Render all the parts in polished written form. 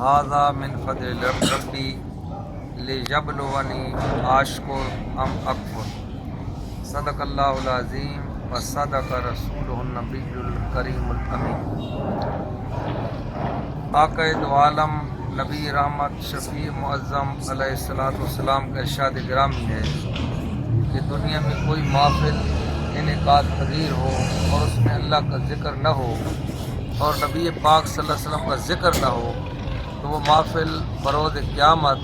ھذا من فضل ربی لیبلونی اشکر ام اکفر۔ صدق اللہ العظیم و صدق رسولہ النبی الکریم الامین۔ آقا دو عالم نبی رحمت شفیع معظم علیہ الصلوۃ والسلام کا ارشاد گرامی ہے کہ دنیا میں کوئی محفل انعقاد پذیر ہو اور اس میں اللہ کا ذکر نہ ہو اور نبی پاک صلی اللہ علیہ وسلم کا ذکر نہ ہو تو وہ محفل بروز قیامت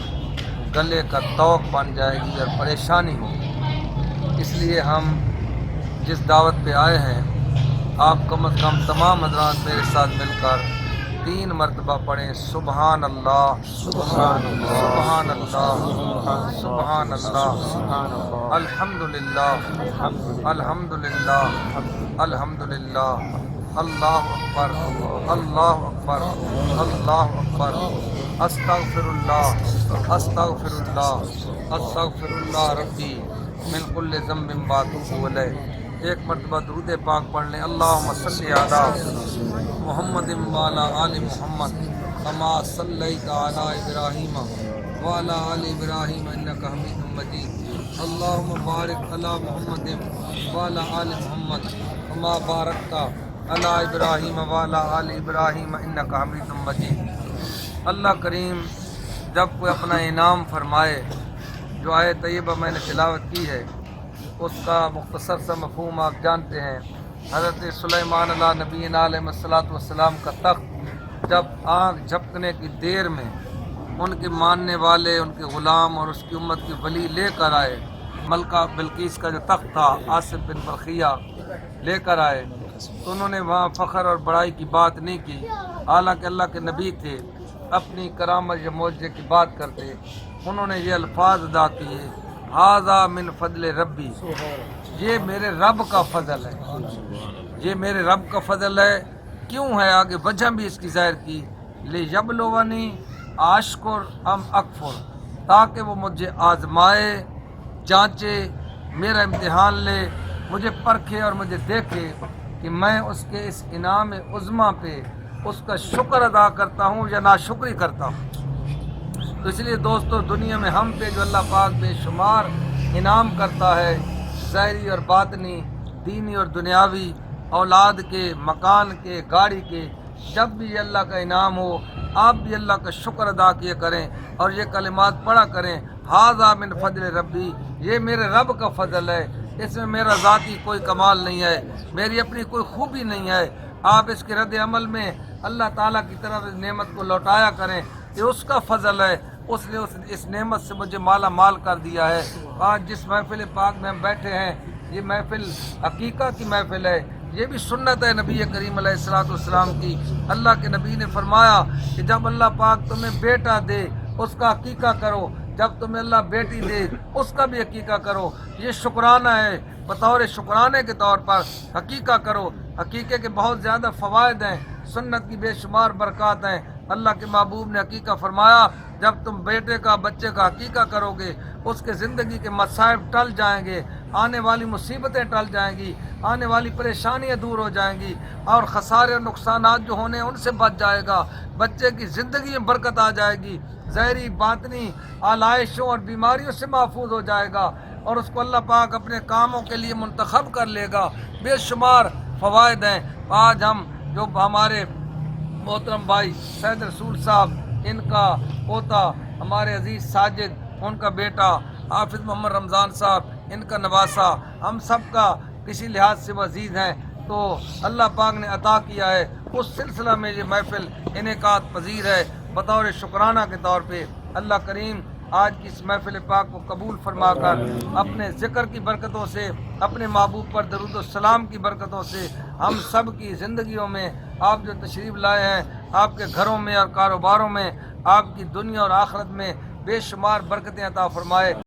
گلے کا طوق بن جائے گی اور پریشانی ہو۔ اس لیے ہم جس دعوت پہ آئے ہیں آپ کم از کم تمام حضرات میرے ساتھ مل کر 3 مرتبہ پڑھیں سبحان اللہ سبحان اللہ سبحان اللہ سبحان اللہ الحمدللہ الحمدللہ الحمدللہ اللہ اکبر اللہ اکبر اللہ اکبر استغفر اللہ استغفر اللہ استغفر اللہ ربی من کل ذنب واتوب الیہ۔ ایک مرتبہ درود پاک پڑھ لیں۔ اللہم صلی علی محمد وعلی آل محمد کما صلیت علی ابراہیم وعلی آل ابراہیم انک حمید مجید۔ اللہم بارک علی محمد وعلی آل محمد کما بارکت علی ابراہیم وعلی آل ابراہیم انک حمید مجید۔ اللہ کریم جب کوئی اپنا انعام فرمائے، جو آیت طیبہ میں نے تلاوت کی ہے اس کا مختصر سا مفہوم آپ جانتے ہیں۔ حضرت سلیمان علیہ نبینا علیہ الصلوۃ والسلام کا تخت جب آنکھ جھپکنے کی دیر میں ان کے ماننے والے، ان کے غلام اور اس کی امت کے ولی لے کر آئے، ملکہ بلقیس کا جو تخت تھا آصف بن بلخیہ لے کر آئے، تو انہوں نے وہاں فخر اور بڑائی کی بات نہیں کی، حالانکہ اللہ کے نبی تھے، اپنی کرامت یا معجزے کی بات کرتے۔ انہوں نے یہ الفاظ ادا کیے ھذا من فضل ربی، یہ میرے رب کا فضل ہے، یہ میرے رب کا فضل ہے۔ کیوں ہے آگے وجہ بھی اس کی ظاہر کی، لیبلونی اشکر ام اکفر، تاکہ وہ مجھے آزمائے، جانچے، میرا امتحان لے، مجھے پرکھے اور مجھے دیکھے کہ میں اس کے اس انعام عظمیٰ پہ اس کا شکر ادا کرتا ہوں یا ناشکری کرتا ہوں۔ تو اس لیے دوستو دنیا میں ہم پہ جو اللہ پاک بے شمار انعام کرتا ہے، ظاہری اور باطنی، دینی اور دنیاوی، اولاد کے، مکان کے، گاڑی کے، جب بھی یہ اللہ کا انعام ہو آپ بھی اللہ کا شکر ادا کیا کریں اور یہ کلمات پڑھا کریں ھذا من فضل ربی، یہ میرے رب کا فضل ہے، اس میں میرا ذاتی کوئی کمال نہیں ہے، میری اپنی کوئی خوبی نہیں ہے۔ آپ اس کے رد عمل میں اللہ تعالیٰ کی طرف اس نعمت کو لوٹایا کریں، یہ اس کا فضل ہے، اس نے اس نعمت سے مجھے مالا مال کر دیا ہے۔ آج جس محفل پاک میں ہم بیٹھے ہیں یہ محفل عقیقہ کی محفل ہے، یہ بھی سنت ہے نبی کریم علیہ الصلوۃ والسلام کی۔ اللہ کے نبی نے فرمایا کہ جب اللہ پاک تمہیں بیٹا دے اس کا عقیقہ کرو، جب تمہیں اللہ بیٹی دے اس کا بھی عقیقہ کرو، یہ شکرانہ ہے، بطور شکرانے کے طور پر عقیقہ کرو۔ عقیقے کے بہت زیادہ فوائد ہیں، سنت کی بے شمار برکات ہیں۔ اللہ کے محبوب نے عقیقہ فرمایا جب تم بیٹے کا، بچے کا عقیقہ کرو گے اس کے زندگی کے مصائب ٹل جائیں گے، آنے والی مصیبتیں ٹل جائیں گی، آنے والی پریشانیاں دور ہو جائیں گی اور خسارے اور نقصانات جو ہونے ہیں ان سے بچ جائے گا، بچے کی زندگی میں برکت آ جائے گی، ظاہری باطنی آلائشوں اور بیماریوں سے محفوظ ہو جائے گا اور اس کو اللہ پاک اپنے کاموں کے لیے منتخب کر لے گا۔ بے شمار فوائد ہیں۔ آج ہم جو ہمارے محترم بھائی سید رسول صاحب، ان کا پوتا ہمارے عزیز ساجد، ان کا بیٹا حافظ محمد رمضان صاحب، ان کا نواسہ، ہم سب کا کسی لحاظ سے وہ عزیز ہیں، تو اللہ پاک نے عطا کیا ہے، اس سلسلہ میں یہ محفل انعقاد پذیر ہے بطور شکرانہ کے طور پہ۔ اللہ کریم آج کی اس محفل پاک کو قبول فرما کر اپنے ذکر کی برکتوں سے، اپنے محبوب پر درود و سلام کی برکتوں سے ہم سب کی زندگیوں میں آپ جو تشریف لائے ہیں، آپ کے گھروں میں اور کاروباروں میں، آپ کی دنیا اور آخرت میں بے شمار برکتیں عطا فرمائے۔